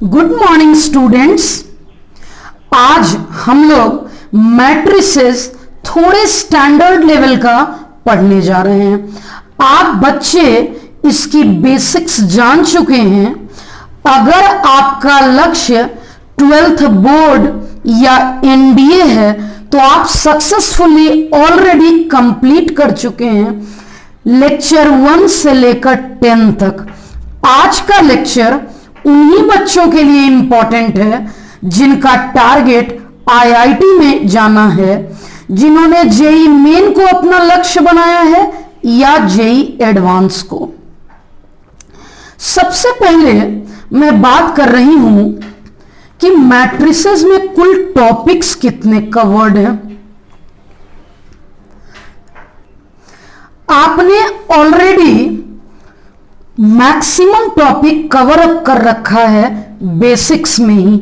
Good morning students. आज हम लोग मैट्रिसेस थोड़े स्टैंडर्ड लेवल का पढ़ने जा रहे हैं। आप बच्चे इसकी बेसिक्स जान चुके हैं। अगर आपका लक्ष्य 12th बोर्ड या एनडीए है तो आप सक्सेसफुली ऑलरेडी कंप्लीट कर चुके हैं लेक्चर 1 से लेकर 10 तक। आज का लेक्चर उन्हीं बच्चों के लिए इंपॉर्टेंट है जिनका टारगेट आईआईटी में जाना है, जिन्होंने जेई मेन को अपना लक्ष्य बनाया है या जेई एडवांस को। सबसे पहले मैं बात कर रही हूं कि मैट्रिसेस में कुल टॉपिक्स कितने कवर्ड हैं। आपने already maximum topic cover up कर रखा है बेसिक्स में ही।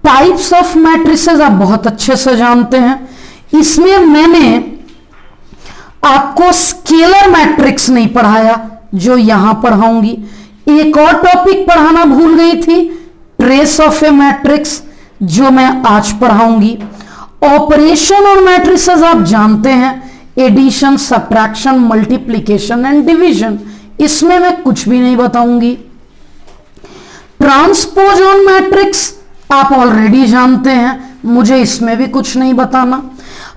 टाइप्स ऑफ मैट्रिसेस आप बहुत अच्छे से जानते हैं। इसमें मैंने आपको स्केलर मैट्रिक्स नहीं पढ़ाया जो यहां पढ़ाऊंगी। एक और टॉपिक पढ़ाना भूल गई थी, ट्रेस ऑफ ए मैट्रिक्स, जो मैं आज पढ़ाऊंगी। ऑपरेशन और मैट्रिसेस आप जानते हैं, addition, subtraction, multiplication and division. इसमें मैं कुछ भी नहीं बताऊंगी। ट्रांसपोज ऑन मैट्रिक्स आप ऑलरेडी जानते हैं, मुझे इसमें भी कुछ नहीं बताना।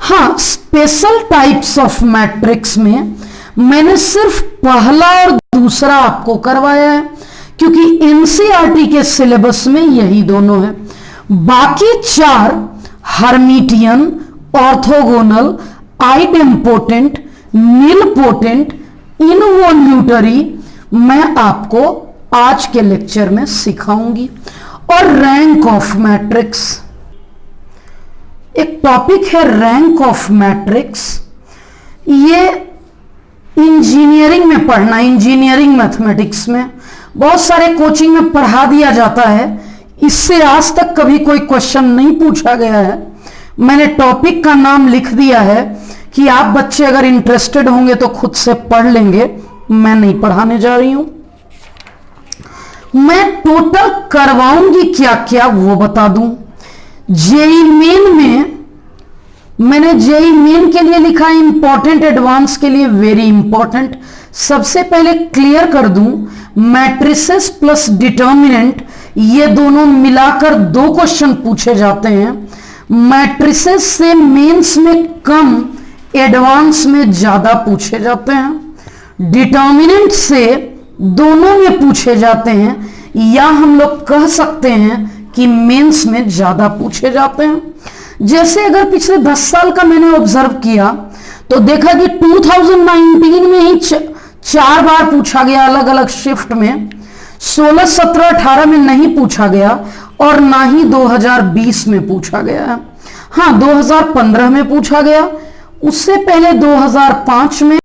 हां, स्पेशल टाइप्स ऑफ मैट्रिक्स में मैंने सिर्फ पहला और दूसरा आपको करवाया है क्योंकि एनसीईआरटी के सिलेबस में यही दोनों है। बाकी चार Hermitian, orthogonal, idempotent, nilpotent, involutory मैं आपको आज के लेक्चर में सिखाऊंगी। और रैंक ऑफ मैट्रिक्स, एक टॉपिक है रैंक ऑफ मैट्रिक्स। ये इंजीनियरिंग में पढ़ना, इंजीनियरिंग मैथमेटिक्स में बहुत सारे कोचिंग में पढ़ा दिया जाता है। इससे आज तक कभी कोई क्वेश्चन नहीं पूछा गया है। मैंने टॉपिक का नाम लिख दिया है कि आप बच्चे अगर इंटरेस्टेड होंगे तो खुद से पढ़ लेंगे, मैं नहीं पढ़ाने जा रही हूं। मैं टोटल करवाऊंगी क्या क्या वो बता दूं। जेई मेन में मैंने जेई मेन के लिए लिखा है इंपॉर्टेंट, एडवांस के लिए वेरी इंपॉर्टेंट। सबसे पहले क्लियर कर दूं, मैट्रिसेस प्लस डिटर्मिनेंट ये दोनों मिलाकर 2 क्वेश्चन पूछे जाते हैं। मैट्रिसेस से मेंस में कम, एडवांस में ज्यादा पूछे जाते हैं। डिटर्मिनेंट से दोनों में पूछे जाते हैं, या हम लोग कह सकते हैं कि मेंस में ज्यादा पूछे जाते हैं। जैसे अगर पिछले 10 साल का मैंने ऑब्जर्व किया तो देखा कि 2019 में ही 4 बार पूछा गया अलग अलग शिफ्ट में। 16, 17, 18 में नहीं पूछा गया और ना ही 2020 में पूछा गया है। हाँ, 2015 में पूछा गया, उससे पहले 2005 में,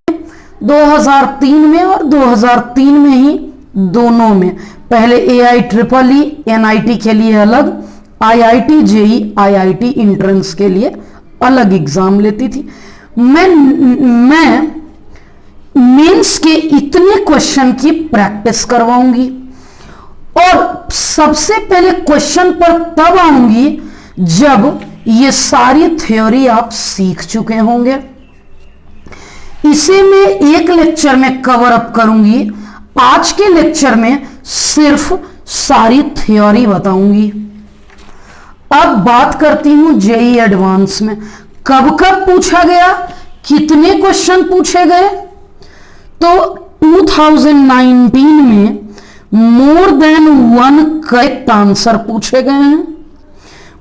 2003 में और 2003 में ही दोनों में। पहले AIEEE NIT के लिए अलग, IIT JEE IIT एंट्रेंस के लिए अलग एग्जाम लेती थी। मैं मेंस के इतने क्वेश्चन की प्रैक्टिस करवाऊंगी और सबसे पहले क्वेश्चन पर तब आऊंगी जब ये सारी थ्योरी आप सीख चुके होंगे। इसे मैं एक लेक्चर में कवर अप करूंगी। आज के लेक्चर में सिर्फ सारी थ्योरी बताऊंगी। अब बात करती हूं जेई एडवांस में कब कब पूछा गया, कितने क्वेश्चन पूछे गए। तो 2019 में मोर देन 1 करेक्ट आंसर पूछे गए हैं।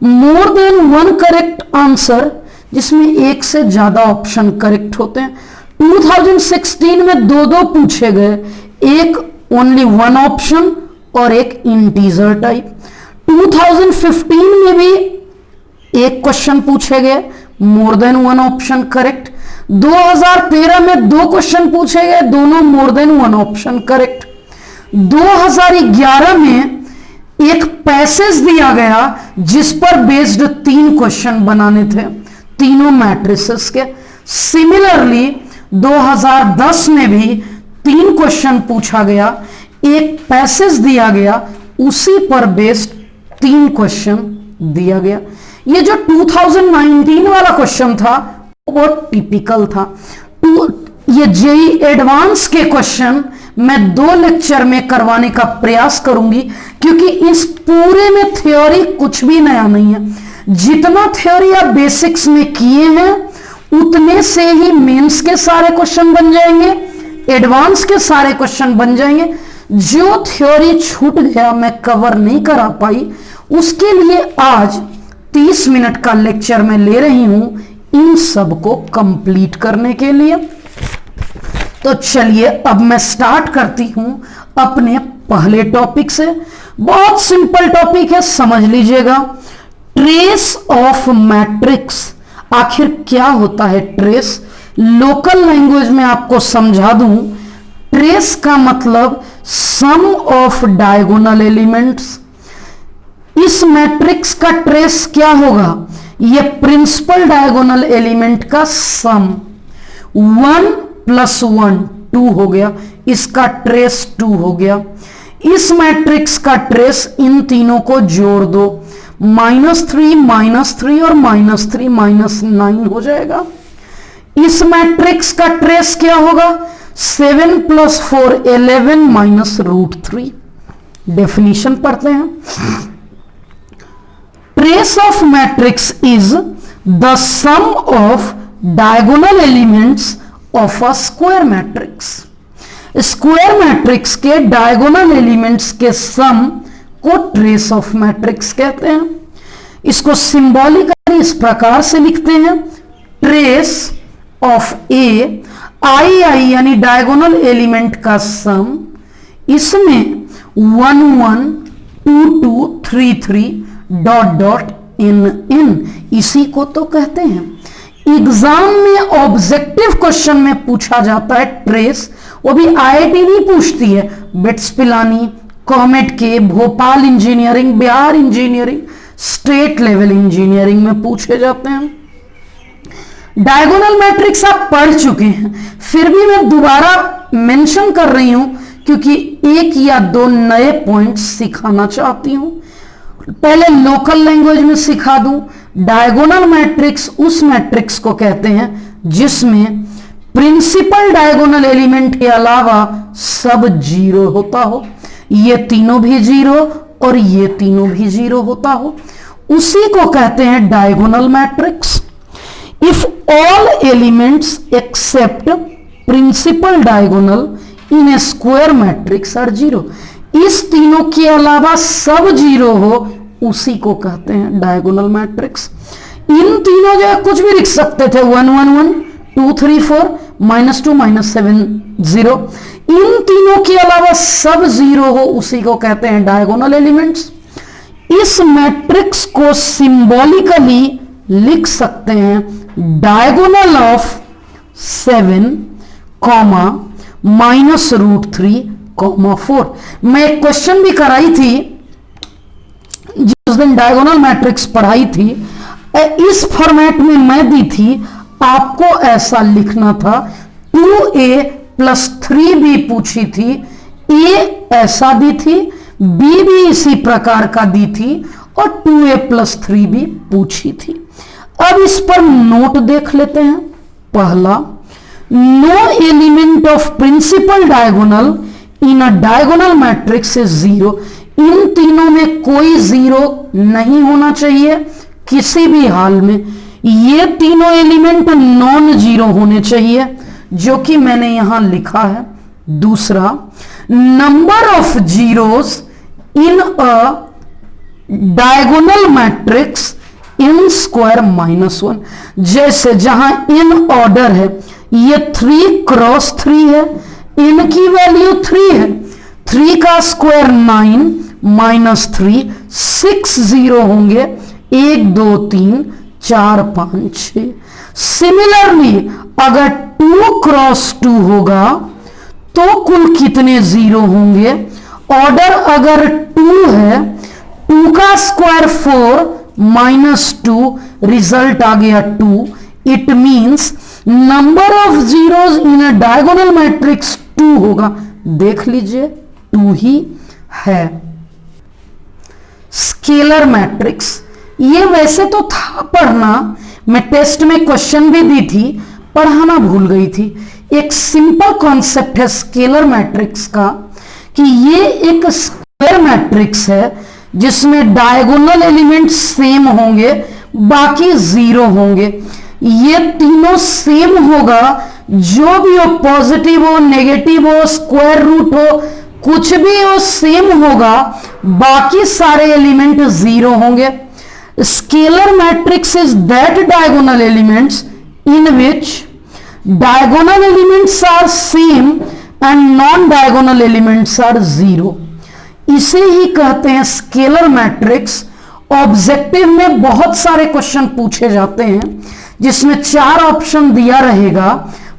मोर देन 1 करेक्ट आंसर जिसमें एक से ज्यादा ऑप्शन करेक्ट होते हैं। 2016 में 2 पूछे गए, एक ओनली 1 ऑप्शन और एक इंटीजर टाइप। 2015 में भी एक क्वेश्चन पूछे गए, मोर देन 1 ऑप्शन करेक्ट। 2013 में 2 क्वेश्चन पूछे गए, दोनों मोर देन 1 ऑप्शन करेक्ट। 2011 में एक पैसेज दिया गया जिस पर बेस्ड 3 क्वेश्चन बनाने थे, तीनों मैट्रिसेस के। सिमिलरली 2010 में भी 3 क्वेश्चन पूछा गया, एक पैसेज दिया गया उसी पर बेस्ड 3 क्वेश्चन दिया गया। ये जो 2019 वाला क्वेश्चन था वो टिपिकल था। ये जेई एडवांस के क्वेश्चन मैं 2 लेक्चर में करवाने का प्रयास करूंगी, क्योंकि इस पूरे में थ्योरी कुछ भी नया नहीं है। जितना थ्योरी आप बेसिक्स में किए हैं उतने से ही मेंस के सारे क्वेश्चन बन जाएंगे, एडवांस के सारे क्वेश्चन बन जाएंगे। जो थ्योरी छूट गया, मैं कवर नहीं करा पाई, उसके लिए आज 30 मिनट का लेक्चर मैं ले रही हूं इन सब को कंप्लीट करने के लिए। तो चलिए अब मैं स्टार्ट करती हूं अपने पहले टॉपिक से। बहुत सिंपल टॉपिक है, समझ लीजिएगा। Trace of matrix. आखिर क्या होता है ट्रेस? लोकल लैंग्वेज में आपको समझा दूं, ट्रेस का मतलब सम ऑफ डायगोनल एलिमेंट्स। इस मैट्रिक्स का ट्रेस क्या होगा? यह प्रिंसिपल डायगोनल एलिमेंट का सम। 1 + 1 2 हो गया, इसका ट्रेस 2 हो गया। इस मैट्रिक्स का ट्रेस इन तीनों को जोड़ दो, -3 -3 और -3 -9 हो जाएगा। इस मैट्रिक्स का ट्रेस क्या होगा? 7 + 4 11 -√3। डेफिनेशन पढ़ते हैं। Trace of matrix is the sum of diagonal elements of a square matrix. Square matrix के डायगोनल एलिमेंट्स के सम को ट्रेस ऑफ मैट्रिक्स कहते हैं। इसको सिंबॉलिकली इस प्रकार से लिखते हैं, ट्रेस ऑफ ए आई यानी डायगोनल एलिमेंट का सम, इसमें 1 1 2 2 3 3 ... n इसी को तो कहते हैं। एग्जाम में ऑब्जेक्टिव क्वेश्चन में पूछा जाता है ट्रेस, वो भी आईआईटी नहीं पूछती है, बिट्स पिलानी, कॉमेट के, Bhopal engineering, Bihar engineering, state level engineering में पूछे जाते हैं। डायगोनल मैट्रिक्स आप पढ़ चुके हैं, फिर भी मैं दोबारा मेंशन कर रही हूं क्योंकि 1 या 2 नए पॉइंट्स सिखाना चाहती हूं। पहले लोकल लैंग्वेज में सिखा दूं। डायगोनल मैट्रिक्स उस मैट्रिक्स को कहते हैं जिसमें प्रिंसिपल डायगोनल एलिमेंट के अलावा सब 0 होता हो। ये तीनों भी 0 और ये तीनों भी 0 होता हो, उसी को कहते हैं diagonal matrix. If all elements except principal diagonal in a square matrix are 0। इस तीनों के अलावा सब 0 हो, उसी को कहते हैं डायगोनल मैट्रिक्स। इन तीनों जगह कुछ भी लिख सकते थे, 1 1 1 2 3 4 -2 -7 0। इन तीनों के अलावा सब 0 हो, उसी को कहते हैं डायगोनल एलिमेंट्स। इस मैट्रिक्स को सिंबॉलिकली लिख सकते हैं डायगोनल ऑफ 7, -√3, 4। मैं एक क्वेश्चन भी कराई थी जिस दिन डायगोनल मैट्रिक्स पढ़ाई थी, इस फॉर्मेट में मैं दी थी। आपको ऐसा लिखना था, 2a + 3b पूछी थी, a ऐसा दी थी, b भी इसी प्रकार का दी थी और 2a + 3b पूछी थी। अब इस पर नोट देख लेते हैं। पहला, no element of principal diagonal in a diagonal matrix is 0। इन तीनों में कोई 0 नहीं होना चाहिए किसी भी हाल में। ये तीनों एलिमेंट नॉन 0 होने चाहिए, जो कि मैंने यहां लिखा है। दूसरा, number of zeros in a diagonal matrix in square -1। जैसे जहां इन ऑर्डर है, ये 3 × 3 है, इन की वैल्यू 3 है, 3 का स्क्वायर 9 -3 6 0 होंगे, 1 2 3 4 5 6। सिमिलरली अगर 2 × 2 होगा तो कुल कितने 0 होंगे? ऑर्डर अगर 2 है, 2 का स्क्वायर 4 -2, रिजल्ट आ गया 2। It means number of zeros in a diagonal matrix 2 होगा। देख लीजिए 2 ही है। Scalar matrix. ये वैसे तो था पढ़ना, मैं टेस्ट में क्वेश्चन भी दी थी, पढ़ाना भूल गई थी। एक सिंपल कॉन्सेप्ट है स्केलर मैट्रिक्स का कि ये एक स्क्वायर मैट्रिक्स है जिसमें डायगोनल एलिमेंट सेम होंगे, बाकी जीरो होंगे। ये तीनों सेम होगा, जो भी हो, पॉजिटिव हो, नेगेटिव हो, स्क्वायर रूट हो, कुछ भी हो, सेम होगा, बाकी सारे एलिमेंट जीरो होंगे। Scalar matrix is that diagonal elements in which diagonal elements are same and non-diagonal elements are zero। इसे ही कहते हैं स्केलर मैट्रिक्स। ऑब्जेक्टिव में बहुत सारे क्वेश्चन पूछे जाते हैं जिसमें 4 ऑप्शन दिया रहेगा,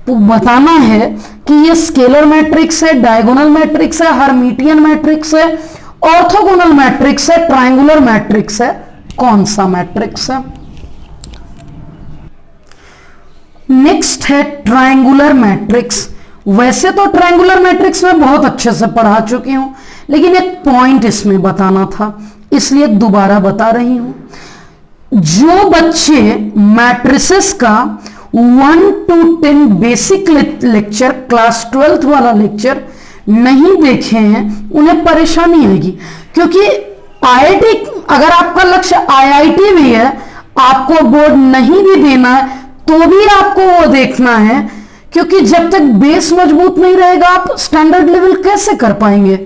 तो बताना है कि ये स्केलर मैट्रिक्स है, डायगोनल मैट्रिक्स है, हर्मिटियन मैट्रिक्स है, ऑर्थोगोनल मैट्रिक्स है, ट्रायंगुलर मैट्रिक्स है, कौन सा मैट्रिक्स है। नेक्स्ट है ट्रायंगुलर मैट्रिक्स। वैसे तो ट्रायंगुलर मैट्रिक्स में बहुत अच्छे से पढ़ा चुकी हूं, लेकिन एक पॉइंट इसमें बताना था, इसलिए दोबारा बता रही हूं। जो बच्चे मैट्रिसेस का 1 to 10 basic lecture, class 12th वाला लेक्चर नहीं देखे हैं, उन्हें परेशानी आएगी, क्योंकि आईआईटी, अगर आपका लक्ष्य आईआईटी भी है, आपको बोर्ड नहीं भी देना है, तो भी आपको वो देखना है, क्योंकि जब तक बेस मजबूत नहीं रहेगा आप स्टैंडर्ड लेवल कैसे कर पाएंगे।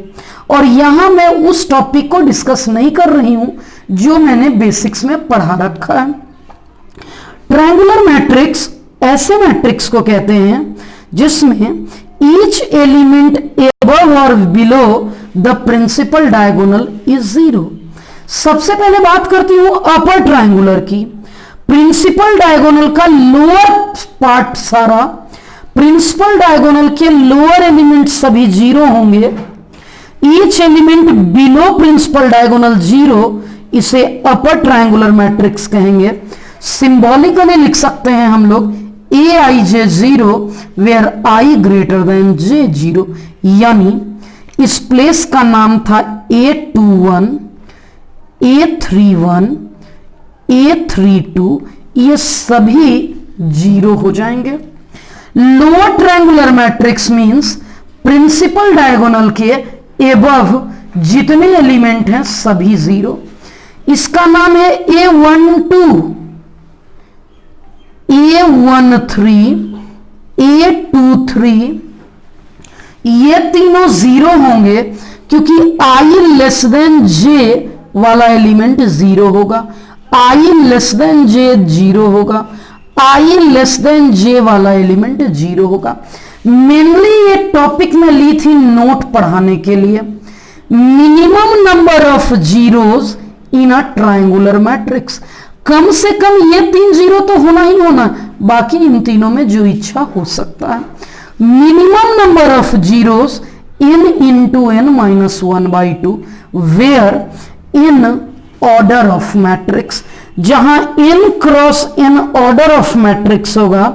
और यहां मैं उस टॉपिक को डिस्कस नहीं कर रही हूं जो मैंने बेसिक्स में पढ़ा रखा है। ट्रायंगुलर मैट्रिक्स ऐसे मैट्रिक्स को कहते हैं जिसमें ईच एलिमेंट एबव और below the principal diagonal is zero. सबसे पहले बात करती हूं अपर ट्रायंगुलर की। प्रिंसिपल डायगोनल का लोअर पार्ट सारा, प्रिंसिपल डायगोनल के लोअर एलिमेंट सभी जीरो होंगे। Each element below principal diagonal zero, इसे अपर ट्रायंगुलर मैट्रिक्स कहेंगे। सिंबॉलिकली लिख सकते हैं हम लोग A I J zero where I greater than J zero, यानी इस प्लेस का नाम था A21, A31, A32, ये सभी जीरो हो जाएंगे। Lower triangular matrix means principal diagonal के एबव जितने एलिमेंट हैं सभी जीरो। इसका नाम है A12, A13, A23, ये तीनों जीरो होंगे क्योंकि I लेस देन J वाला एलिमेंट जीरो होगा। I less than J zero होगा, I लेस देन J वाला एलिमेंट जीरो होगा। मेनली ये टॉपिक में ली थी नोट पढ़ाने के लिए। Minimum number of zeros in a triangular matrix, कम से कम ये 3 जीरो तो होना ही होना, बाकी इन तीनों में जो इच्छा हो सकता है। Minimum number of zeros n into n minus 1/2 where in order of matrix, जहां n cross n order of matrix होगा।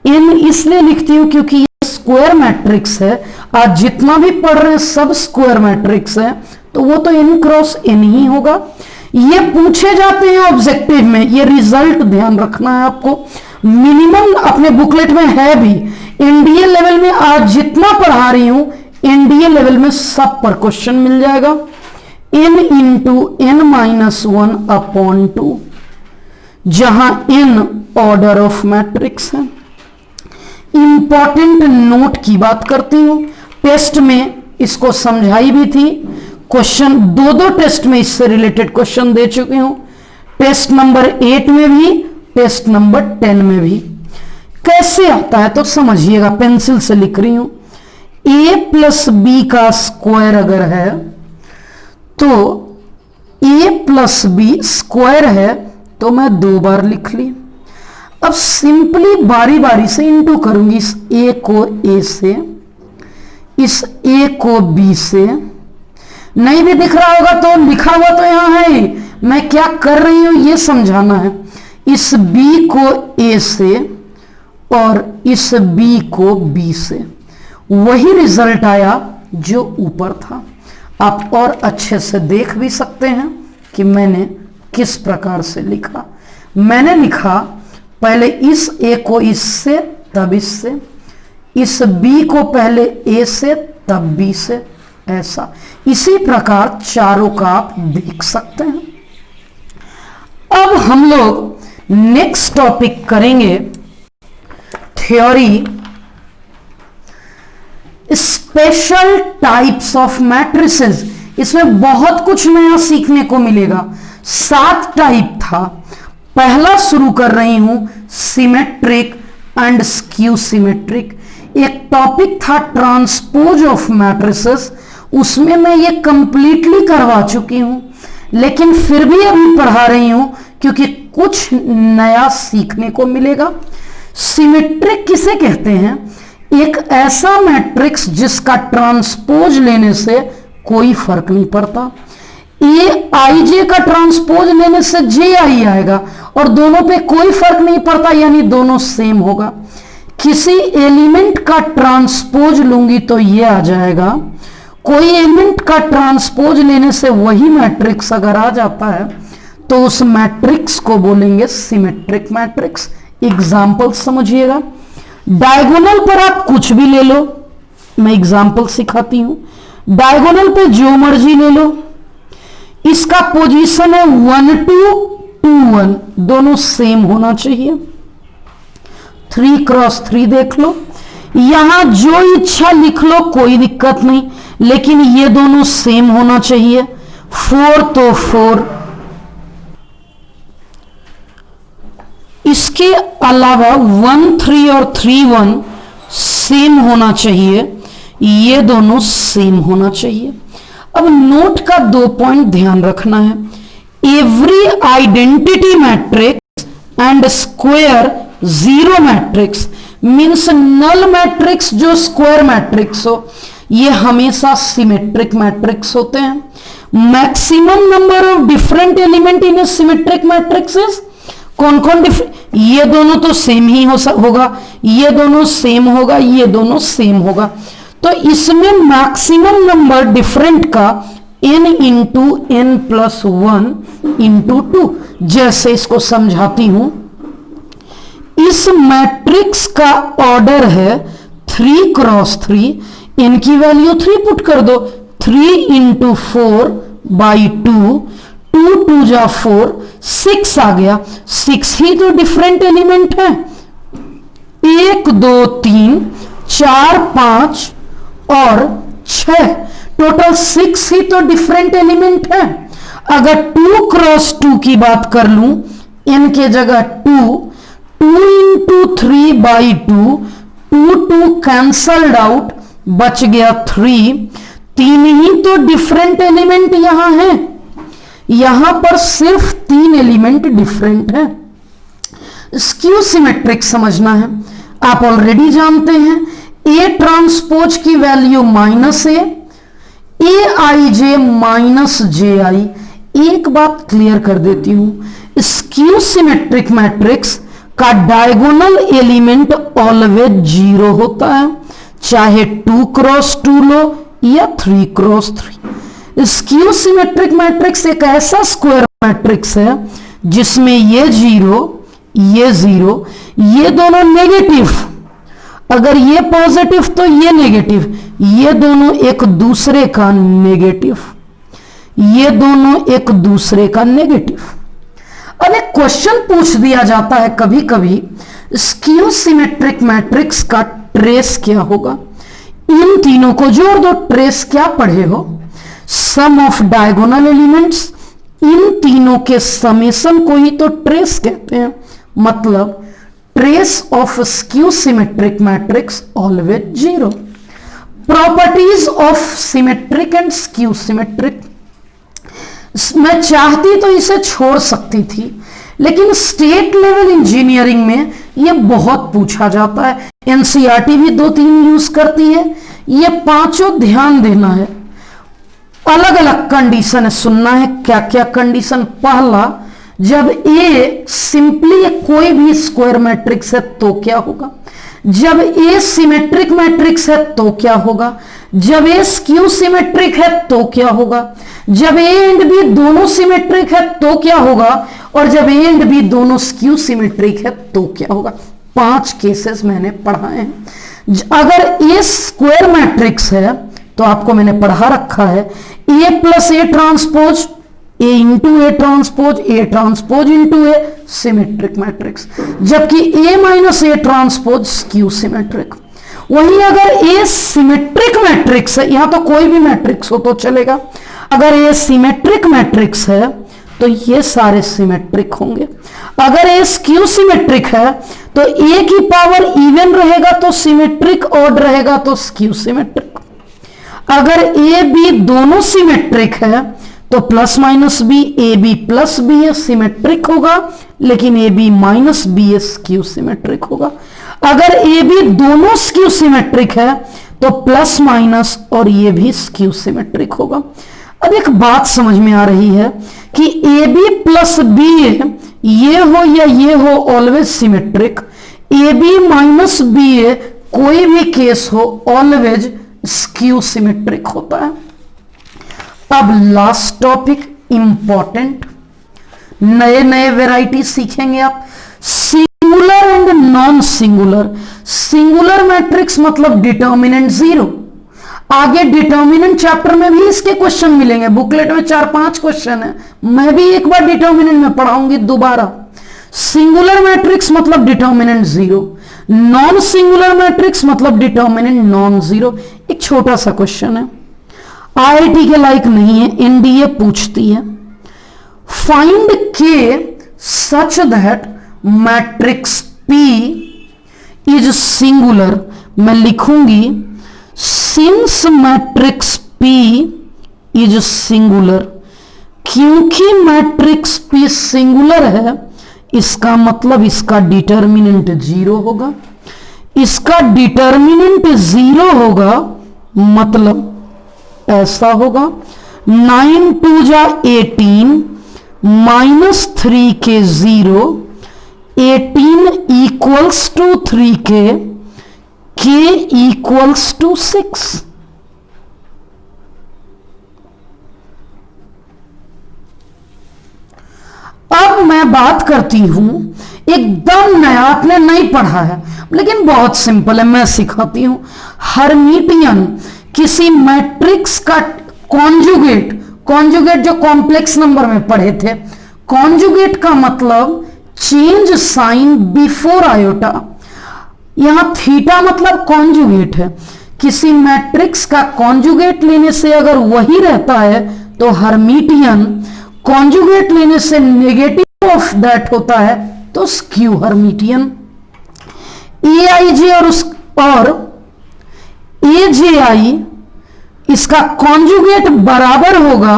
n इसलिए लिखती हूं क्योंकि ये स्क्वायर मैट्रिक्स है, आज जितना भी पढ़ रहे हैं सब स्क्वायर मैट्रिक्स है, तो वो तो n क्रॉस n ही होगा। ये पूछे जाते हैं ऑब्जेक्टिव में, ये रिजल्ट ध्यान रखना है आपको। मिनिमम अपने बुकलेट में है भी, एनडीए लेवल में आज जितना पढ़ा रही हूं एनडीए लेवल में सब पर क्वेश्चन मिल जाएगा। n into n minus 1/2, जहां n ऑर्डर ऑफ मैट्रिक्स है। इंपॉर्टेंट नोट की बात करती हूं, टेस्ट में इसको समझाई भी थी, क्वेश्चन दो टेस्ट में इससे रिलेटेड क्वेश्चन दे चुकी हूं, टेस्ट नंबर 8 में भी, टेस्ट नंबर 10 में भी। कैसे आता है तो समझिएगा, पेंसिल से लिख रही हूं। a प्लस बी का स्क्वायर अगर है तो a प्लस बी स्क्वायर है, तो मैं 2 बार लिख ली। अब सिंपली बारी बारी से इंटू करूंगी, इस a को a से, इस a को b से। नहीं भी दिख रहा होगा तो लिखा हुआ तो यहां है ही, मैं क्या कर रही हूं ये समझाना है। इस b को a से और इस b को b से, वही रिजल्ट आया जो ऊपर था। आप और अच्छे से देख भी सकते हैं, कि मैंने किस प्रकार से लिखा। मैंने लिखा पहले इस ए को इससे, तब इससे, इस बी को पहले ए से तब बी से, ऐसा। इसी प्रकार चारों का आप देख सकते हैं। अब हम लोग नेक्स्ट टॉपिक करेंगे theory special types of matrices. इसमें बहुत कुछ नया सीखने को मिलेगा। 7 टाइप था। पहला शुरू कर रही हूं सिमेट्रिक एंड स्क्यू सिमेट्रिक। एक टॉपिक था ट्रांसपोज ऑफ मैट्रिसेस, उसमें मैं ये कंप्लीटली करवा चुकी हूं, लेकिन फिर भी अभी पढ़ा रही हूं क्योंकि कुछ नया सीखने को मिलेगा। सिमेट्रिक किसे कहते हैं? एक ऐसा मैट्रिक्स जिसका ट्रांसपोज लेने से कोई फर्क नहीं पड़ता। ए आई जे का ट्रांसपोज लेने से जे आई आएगा और दोनों पे कोई फर्क नहीं पड़ता, यानी दोनों सेम होगा। किसी एलिमेंट का ट्रांसपोज लूंगी तो ये आ जाएगा। कोई एलिमेंट का ट्रांसपोज लेने से वही मैट्रिक्स अगर आ जाता है तो उस मैट्रिक्स को बोलेंगे सिमेट्रिक मैट्रिक्स। एग्जाम्पल समझिएगा। डायगोनल पर आप कुछ भी ले लो, मैं एग्जाम्पल सिखाती हूं। डायगोनल पे जो मर्जी ले लो, इसका पोजीशन है 1 2 2 1, दोनों सेम होना चाहिए। 3 क्रॉस 3 देख लो, यहां जो इच्छा लिख लो, कोई दिक्कत नहीं, लेकिन ये दोनों सेम होना चाहिए। 4 तो 4। इसके अलावा 1 3 और 3 1 सेम होना चाहिए, ये दोनों सेम होना चाहिए। अब नोट का 2 पॉइंट ध्यान रखना है। Every identity matrix and square zero matrix means null matrix जो स्क्वायर मैट्रिक्स हो, ये हमेशा सिमेट्रिक मैट्रिक्स होते हैं। Maximum number of different element in a symmetric matrix is कौन कौन ये दोनों तो सेम ही होगा, ये दोनों सेम होगा, ये दोनों सेम होगा। तो इसमें मैक्सिमम नंबर डिफरेंट का n into n plus 1 into 2। जैसे इसको समझाती हूं, इस मैट्रिक्स का ऑर्डर है 3 क्रॉस 3, n की वैल्यू 3 पुट कर दो, 3 इंटू 4 बाई 2, 2 2 जा 4, 6 आ गया। 6 ही तो डिफरेंट एलिमेंट है। 1 2 3 4 5 और 6, टोटल 6 ही तो डिफरेंट एलिमेंट है। अगर 2 क्रॉस 2 की बात कर लूं, n के जगह 2, 2 इंटू 3 बाई 2, 2 2 कैंसल्ड आउट, बच गया 3। 3 ही तो डिफरेंट एलिमेंट यहां है, यहां पर सिर्फ 3 एलिमेंट डिफरेंट है। स्क्यू सिमेट्रिक समझना है, आप ऑलरेडी जानते हैं। ए ट्रांसपोज की value A I J minus जे आई। एक बात क्लियर कर देती हूं, स्क्यू सिमेट्रिक मैट्रिक्स का डायगोनल एलिमेंट ऑलवेज 0 होता है, चाहे 2 क्रॉस 2 लो या 3 क्रॉस 3। स्क्यू सिमेट्रिक मैट्रिक्स एक ऐसा स्क्वायर मैट्रिक्स है जिसमें ये 0, ये 0, ये दोनों नेगेटिव, अगर ये पॉजिटिव तो ये नेगेटिव, ये दोनों एक दूसरे का नेगेटिव, ये दोनों एक दूसरे का नेगेटिव। अब एक क्वेश्चन पूछ दिया जाता है कभी कभी, स्क्यू सिमेट्रिक मैट्रिक्स का ट्रेस क्या होगा? इन तीनों को जोड़ दो। ट्रेस क्या पढ़े हो? सम ऑफ डायगोनल एलिमेंट्स। इन तीनों के समेशन को ही तो ट्रेस कहते हैं। मतलब trace of skew symmetric matrix always 0। Properties of symmetric and skew symmetric, मैं चाहती तो इसे छोड़ सकती थी, लेकिन स्टेट लेवल इंजीनियरिंग में यह बहुत पूछा जाता है। एनसीईआरटी भी 2-3 यूज करती है। ये पांचों ध्यान देना है। अलग अलग कंडीशन है, सुनना है क्या क्या कंडीशन। पहला, जब ए सिंपली कोई भी स्क्वायर मैट्रिक्स है तो क्या होगा? जब ए सिमेट्रिक मैट्रिक्स है तो क्या होगा? जब ए स्क्यू सिमेट्रिक है तो क्या होगा? जब ए एंड बी दोनों सिमेट्रिक है तो क्या होगा, और जब ए एंड बी दोनों स्क्यू सिमेट्रिक है तो क्या होगा। 5 केसेस मैंने पढ़ाए हैं। अगर ए स्क्वायर मैट्रिक्स है तो आपको मैंने पढ़ा रखा है A plus A transpose, A into A transpose into A symmetric matrix, जबकि A minus A transpose skew symmetric. वहीं अगर ए सिमेट्रिक मैट्रिक्स है, यहां तो कोई भी मैट्रिक्स हो तो चलेगा, अगर ए सिमेट्रिक मैट्रिक्स है तो ये सारे सिमेट्रिक होंगे। अगर ए स्क्यू सिमेट्रिक है तो ए की पावर इवन रहेगा तो सिमेट्रिक, ऑड रहेगा तो स्क्यू सिमेट्रिक। अगर ए बी दोनों सिमेट्रिक है तो plus minus B, a B plus B a symmetric होगा, लेकिन a B minus B a skew symmetric होगा। अगर ए बी दोनों स्क्यू सिमेट्रिक है तो प्लस माइनस और ये भी स्क्यू सिमेट्रिक होगा। अब एक बात समझ में आ रही है कि A B plus B A ये हो या ये हो always symmetric, A B minus B A कोई भी केस हो ऑलवेज स्क्यू सिमेट्रिक होता है। अब लास्ट टॉपिक इंपॉर्टेंट, नए नए वैरायटी सीखेंगे आप। Singular and non singular. Singular matrix मतलब डिटर्मिनेंट 0। आगे डिटर्मिनेंट चैप्टर में भी इसके क्वेश्चन मिलेंगे, बुकलेट में 4-5 क्वेश्चन है, मैं भी एक बार डिटर्मिनेंट में पढ़ाऊंगी दोबारा। सिंगुलर मैट्रिक्स मतलब डिटर्मिनेंट 0, नॉन सिंगुलर मैट्रिक्स मतलब डिटर्मिनेंट नॉन 0। एक छोटा सा क्वेश्चन है, आईआईटी के लायक नहीं है, एनडीए पूछती है। फाइंड के such that matrix P is singular. मैं लिखूंगी since matrix P is singular. क्योंकि मैट्रिक्स पी सिंगुलर है इसका मतलब इसका डिटर्मिनेंट 0 होगा। इसका डिटर्मिनेंट 0 होगा मतलब ऐसा होगा 9 2 जा 18 माइनस 3 के 0, 18 इक्वल्स टू 3 के इक्वल्स टू 6। अब मैं बात करती हूं एकदम नया, आपने नहीं पढ़ा है लेकिन बहुत सिंपल है, मैं सिखाती हूं। हर्मिटियन किसी मैट्रिक्स का कॉन्जुगेट, कॉन्जुगेट जो कॉम्प्लेक्स नंबर में पढ़े थे, कॉन्जुगेट का मतलब चेंज साइन बिफोर आयोटा। यहां थीटा मतलब कॉन्जुगेट है। किसी मैट्रिक्स का कॉन्जुगेट लेने से अगर वही रहता है तो हर्मिटियन, कॉन्जुगेट लेने से नेगेटिव ऑफ दैट होता है तो स्क्यू हर्मिटियन। ए आई जे और ए जे आई इसका कॉन्जुगेट बराबर होगा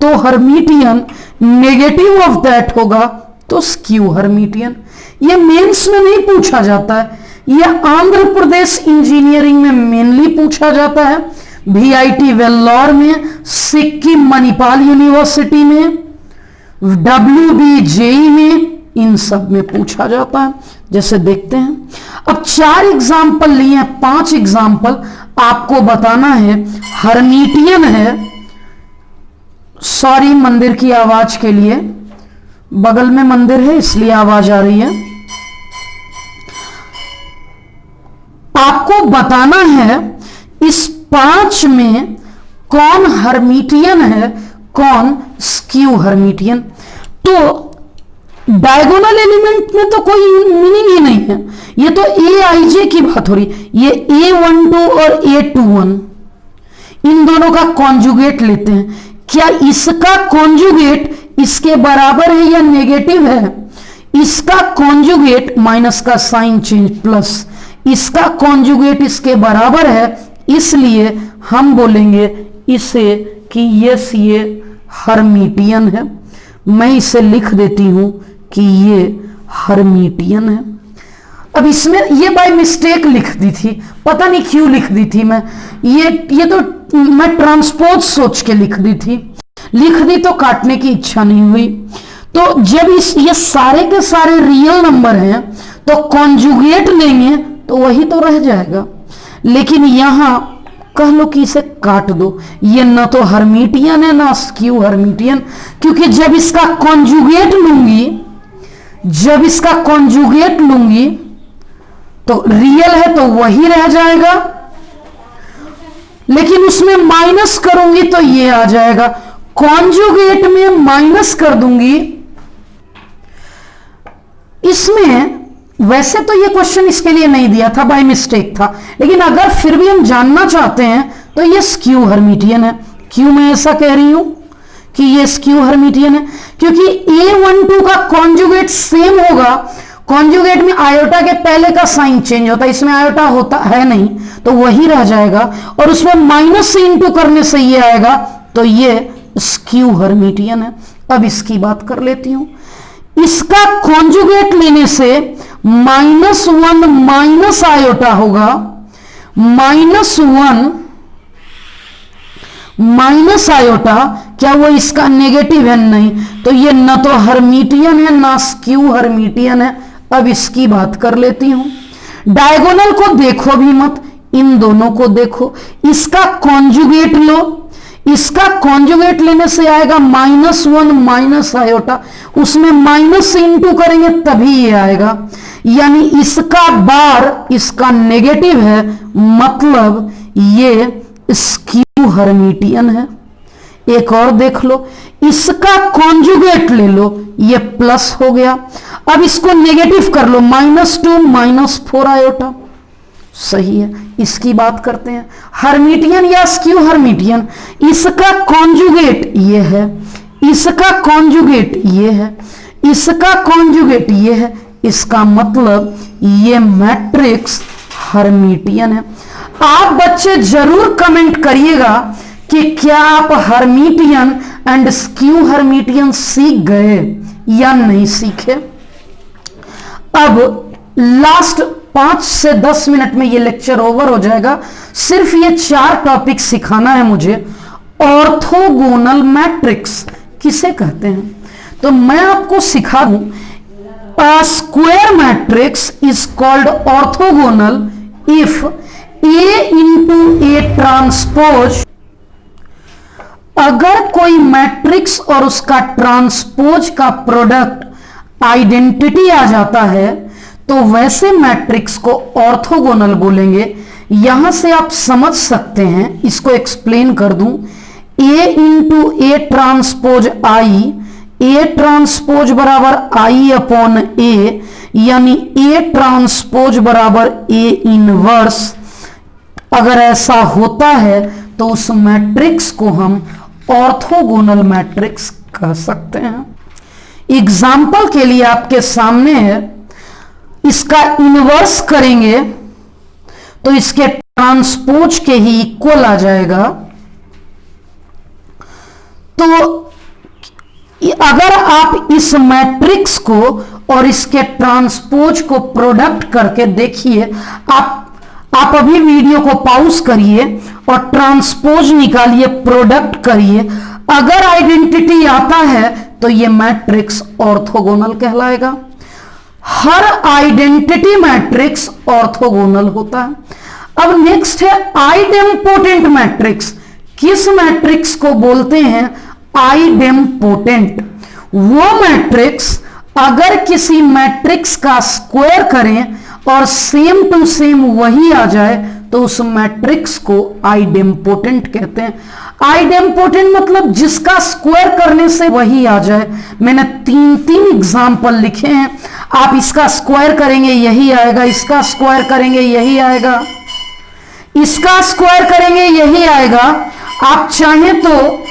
तो हर्मिटियन, नेगेटिव ऑफ दैट होगा तो स्क्यू हर्मिटियन। ये मेंस में नहीं पूछा जाता है, ये आंध्र प्रदेश इंजीनियरिंग में मेनली पूछा जाता है, VIT वेल्लोर में, सिक्किम मणिपाल यूनिवर्सिटी में, WB जेई में, इन सब में पूछा जाता है। जैसे देखते हैं, अब 4 एग्जाम्पल लिए हैं, 5 एग्जाम्पल आपको बताना है। हर्मिटियन है, सॉरी मंदिर की आवाज के लिए, बगल में मंदिर है इसलिए आवाज आ रही है। आपको बताना है इस 5 में कौन हर्मिटियन है, कौन स्क्यू हर्मिटियन। तो डायगोनल एलिमेंट में तो कोई मीनिंग ही नहीं है, ये तो AIJ की बात हो रही है। ये A12 और A21 इन दोनों का कॉन्जुगेट लेते हैं, क्या इसका कॉन्जुगेट इसके बराबर है या नेगेटिव है? इसका कॉन्जुगेट माइनस का साइन चेंज प्लस, इसका कॉन्जुगेट इसके बराबर है, इसलिए हम बोलेंगे इसे कि यस ये हर्मिटियन है। मैं इसे लिख देती हूं कि ये हर्मिटियन है। अब इसमें ये बाय मिस्टेक लिख दी थी, पता नहीं क्यों लिख दी थी मैं, ये तो मैं ट्रांसपोज सोच के लिख दी थी, लिख दी तो काटने की इच्छा नहीं हुई। तो जब ये सारे के सारे रियल नंबर हैं तो कॉन्जुगेट लेंगे तो वही तो रह जाएगा, लेकिन यहां कह लो कि इसे काट दो। ये न तो हर्मिटियन है ना स्क्यू हर्मिटियन, क्योंकि जब इसका कॉन्जुगेट लूंगी तो रियल है तो वही रह जाएगा, लेकिन उसमें माइनस करूंगी तो ये आ जाएगा। कॉन्जुगेट में माइनस कर दूंगी। इसमें वैसे तो ये क्वेश्चन इसके लिए नहीं दिया था, बाय मिस्टेक था, लेकिन अगर फिर भी हम जानना चाहते हैं तो ये स्क्यू हर्मिटियन है। क्यों मैं ऐसा कह रही हूं कि ये स्क्यू हर्मिटियन है? क्योंकि A12 का कॉन्जुगेट सेम होगा। कॉन्जुगेट में आयोटा के पहले का साइन चेंज होता है, इसमें आयोटा होता है नहीं तो वही रह जाएगा, और उसमें माइनस से इंटू करने से ये आएगा, तो ये स्क्यू हर्मिटियन है। अब इसकी बात कर लेती हूं। इसका कॉन्जुगेट लेने से -1 माइनस आयोटा होगा, -1 माइनस आयोटा, क्या वो इसका नेगेटिव है? नहीं, तो ये न तो हर्मिटियन है ना स्क्यू हर्मिटियन है। अब इसकी बात कर लेती हूं। डायगोनल को देखो भी मत, इन दोनों को देखो। इसका कॉन्जुगेट लो, इसका कॉन्जुगेट लेने से आएगा -1 माइनस आयोटा, उसमें माइनस से इंटू करेंगे तभी ये आएगा, यानी इसका बार इसका नेगेटिव है, मतलब ये स्क्यू हर्मिटियन है। एक और देख लो, इसका कॉन्जुगेट ले लो, ये प्लस हो गया। अब इसको नेगेटिव कर लो, -2 -4 आयोटा, सही है। इसकी बात करते हैं, हर्मिटियन या स्क्यू हर्मिटियन। इसका कॉन्जुगेट ये है, इसका कॉन्जुगेट ये है, इसका कॉन्जुगेट ये है, इसका मतलब ये मैट्रिक्स हर्मिटियन है। आप बच्चे जरूर कमेंट करिएगा कि क्या आप हर्मिटियन एंड स्क्यू हर्मिटियन सीख गए या नहीं सीखे। अब लास्ट 5 से 10 मिनट में ये लेक्चर ओवर हो जाएगा। सिर्फ ये 4 टॉपिक सिखाना है मुझे। ऑर्थोगोनल मैट्रिक्स किसे कहते हैं, तो मैं आपको सिखा दूं। A square matrix is called orthogonal if A into A transpose, अगर कोई मैट्रिक्स और उसका ट्रांसपोज का प्रोडक्ट आइडेंटिटी आ जाता है तो वैसे मैट्रिक्स को ऑर्थोगोनल बोलेंगे। यहां से आप समझ सकते हैं, इसको एक्सप्लेन कर दूं। A into A transpose I, A transpose बराबर आई अपॉन ए, यानी ए ट्रांसपोज बराबर ए इनवर्स। अगर ऐसा होता है तो उस मैट्रिक्स को हम ऑर्थोगोनल मैट्रिक्स कह सकते हैं। एग्जाम्पल के लिए आपके सामने है, इसका इनवर्स करेंगे तो इसके ट्रांसपोज के ही इक्वल आ जाएगा। तो अगर आप इस मैट्रिक्स को और इसके ट्रांसपोज को प्रोडक्ट करके देखिए, आप अभी वीडियो को पॉज करिए और ट्रांसपोज निकालिए, प्रोडक्ट करिए। अगर आइडेंटिटी आता है तो ये मैट्रिक्स ऑर्थोगोनल कहलाएगा। हर आइडेंटिटी मैट्रिक्स ऑर्थोगोनल होता है। अब नेक्स्ट है आइडेम्पोटेंट मैट्रिक्स। किस मैट्रिक्स को बोलते हैं? आइडेम्पोटेंट। वो मैट्रिक्स अगर किसी मैट्रिक्स का स्क्वायर करें और सेम टू सेम वही आ जाए तो उस मैट्रिक्स को आइडेम्पोटेंट कहते हैं। आइडेम्पोटेंट मतलब जिसका स्क्वायर करने से वही आ जाए। मैंने 3 एग्जाम्पल लिखे हैं। आप इसका स्क्वायर करेंगे यही आएगा, इसका स्क्वायर करेंगे यही आएगा, इसका स्क्वायर करेंगे यही आएगा। आप चाहें तो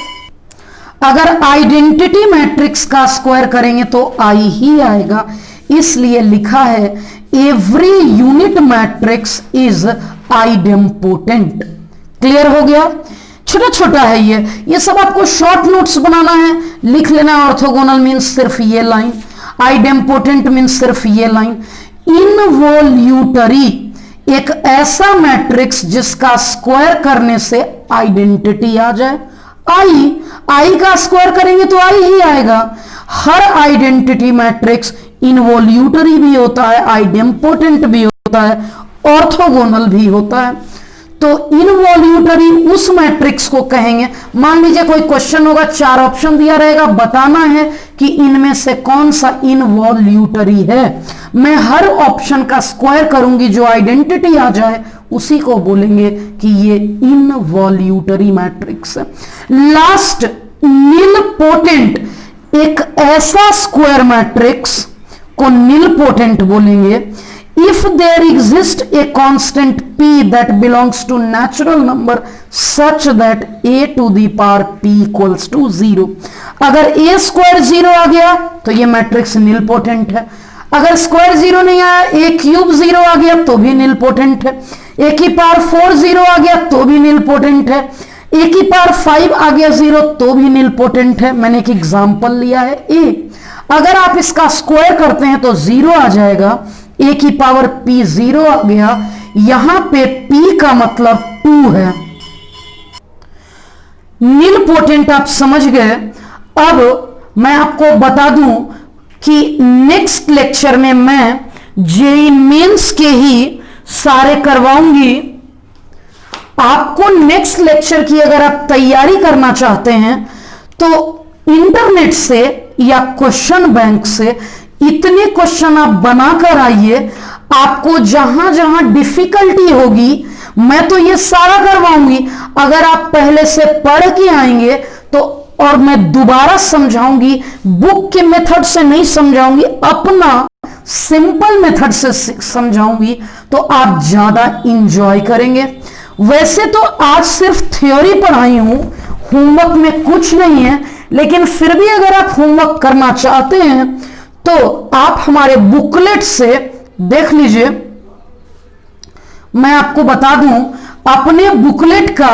अगर आइडेंटिटी मैट्रिक्स का स्क्वायर करेंगे तो आई ही आएगा। इसलिए लिखा है every unit matrix is idempotent. Clear हो गया? छोटा छोटा है ये सब आपको शॉर्ट नोट्स बनाना है, लिख लेना। ऑर्थोगोनल मीन्स सिर्फ ये लाइन, आइडेम्पोटेंट मीन्स सिर्फ ये लाइन। इनवॉल्यूटरी एक ऐसा मैट्रिक्स जिसका स्क्वायर करने से आइडेंटिटी आ जाए। आई का स्क्वायर करेंगे तो आई ही आएगा। हर आइडेंटिटी मैट्रिक्स इनवॉल्यूटरी भी होता है, आइडेम्पोटेंट भी होता है, ऑर्थोगोनल भी होता है। तो इनवॉल्यूटरी उस मैट्रिक्स को कहेंगे। मान लीजिए कोई क्वेश्चन होगा, 4 ऑप्शन दिया रहेगा, बताना है कि इनमें से कौन सा इनवॉल्यूटरी है। मैं हर ऑप्शन का स्क्वायर करूंगी, जो आइडेंटिटी आ जाए उसी को बोलेंगे कि ये इनवॉल्यूटरी मैट्रिक्स है। लास्ट, निलपोटेंट, एक ऐसा स्क्वायर मैट्रिक्स को निलपोटेंट बोलेंगे if there exists a constant p that belongs to natural number such that a to the power p equals to 0। अगर a स्क्वायर 0 आ गया तो ये मैट्रिक्स निलपोटेंट है। अगर स्क्वायर 0 नहीं आया, a क्यूब 0 आ गया तो भी निलपोटेंट है। a की पावर 4 0 आ गया तो भी निलपोटेंट है। a की पावर 5 आ गया 0 तो भी निलपोटेंट है। मैंने एक एग्जांपल लिया है a। अगर आप इसका स्क्वायर करते हैं तो 0 आ जाएगा। a की पावर p 0 आ गया। यहां पे p का मतलब 2 है। निलपोटेंट आप समझ गए। अब मैं आपको बता दूं कि नेक्स्ट लेक्चर में मैं जेईई मेंस के ही सारे करवाऊंगी। आपको नेक्स्ट लेक्चर की अगर आप तैयारी करना चाहते हैं तो इंटरनेट से या क्वेश्चन बैंक से इतने क्वेश्चन आप बनाकर आइए। आपको जहां जहां डिफिकल्टी होगी मैं तो ये सारा करवाऊंगी। अगर आप पहले से पढ़ के आएंगे तो, और मैं दोबारा समझाऊंगी, बुक के मेथड से नहीं समझाऊंगी, अपना सिंपल मेथड से समझाऊंगी, तो आप ज्यादा इंजॉय करेंगे। वैसे तो आज सिर्फ थ्योरी पढ़ाई हूं, होमवर्क में कुछ नहीं है, लेकिन फिर भी अगर आप होमवर्क करना चाहते हैं तो आप हमारे बुकलेट से देख लीजिए। मैं आपको बता दूं, अपने बुकलेट का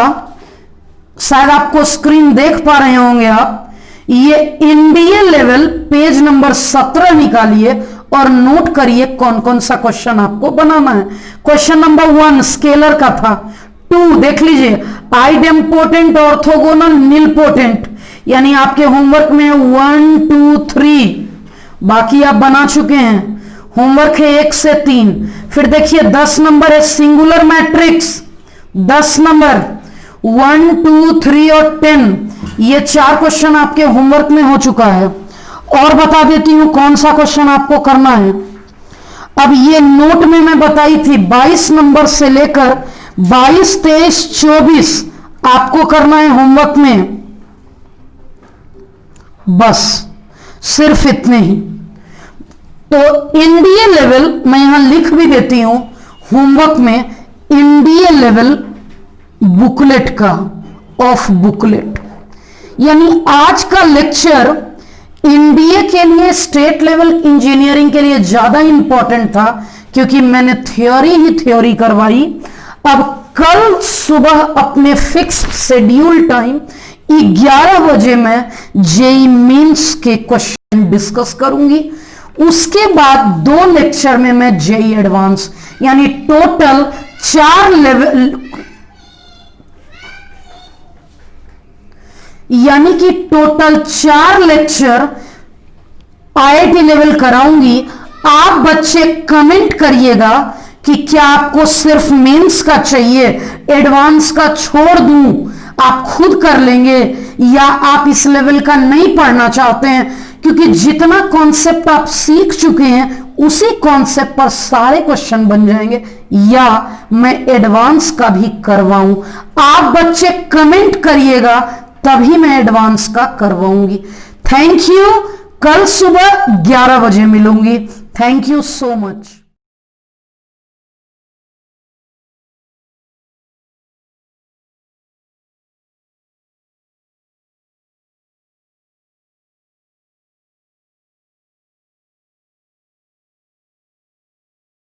शायद आपको स्क्रीन देख पा रहे होंगे आप, ये एनडीए लेवल पेज नंबर 17 निकालिए और नोट करिए कौन कौन सा क्वेश्चन आपको बनाना है। क्वेश्चन नंबर 1 स्केलर का था। 2 देख लीजिए, आइडेम्पोटेंट, ऑर्थोगोनल, निलपोटेंट, यानी आपके होमवर्क में 1 2 3 बाकी आप बना चुके हैं। होमवर्क है 1 से 3। फिर देखिए 10 नंबर है सिंगुलर मैट्रिक्स। 10 नंबर 1 2 3 और 10, ये 4 क्वेश्चन आपके होमवर्क में हो चुका है। और बता देती हूं कौन सा क्वेश्चन आपको करना है। अब ये नोट में मैं बताई थी 22 नंबर से लेकर 22 23 24 आपको करना है होमवर्क में। बस सिर्फ इतने ही। तो एनडीए लेवल मैं यहां लिख भी देती हूं होमवर्क में, एनडीए लेवल बुकलेट का, ऑफ बुकलेट, यानी आज का लेक्चर एनडीए के लिए, स्टेट लेवल इंजीनियरिंग के लिए ज्यादा इंपॉर्टेंट था क्योंकि मैंने थ्योरी ही थ्योरी करवाई। अब कल सुबह अपने फिक्स शेड्यूल टाइम 11 बजे मैं जेईई मेंस के क्वेश्चन डिस्कस करूंगी। उसके बाद 2 लेक्चर में मैं जेईई एडवांस, यानी टोटल 4 लेवल, यानी कि टोटल 4 लेक्चर आईआईटी लेवल कराऊंगी। आप बच्चे कमेंट करिएगा कि क्या आपको सिर्फ मेंस का चाहिए, एडवांस का छोड़ दूं, आप खुद कर लेंगे, या आप इस लेवल का नहीं पढ़ना चाहते हैं, क्योंकि जितना कॉन्सेप्ट आप सीख चुके हैं उसी कॉन्सेप्ट पर सारे क्वेश्चन बन जाएंगे, या मैं एडवांस का भी करवाऊं। आप बच्चे कमेंट करिएगा तभी मैं एडवांस का करवाऊंगी। Thank you. कल सुबह 11 बजे मिलूंगी। Thank you so much.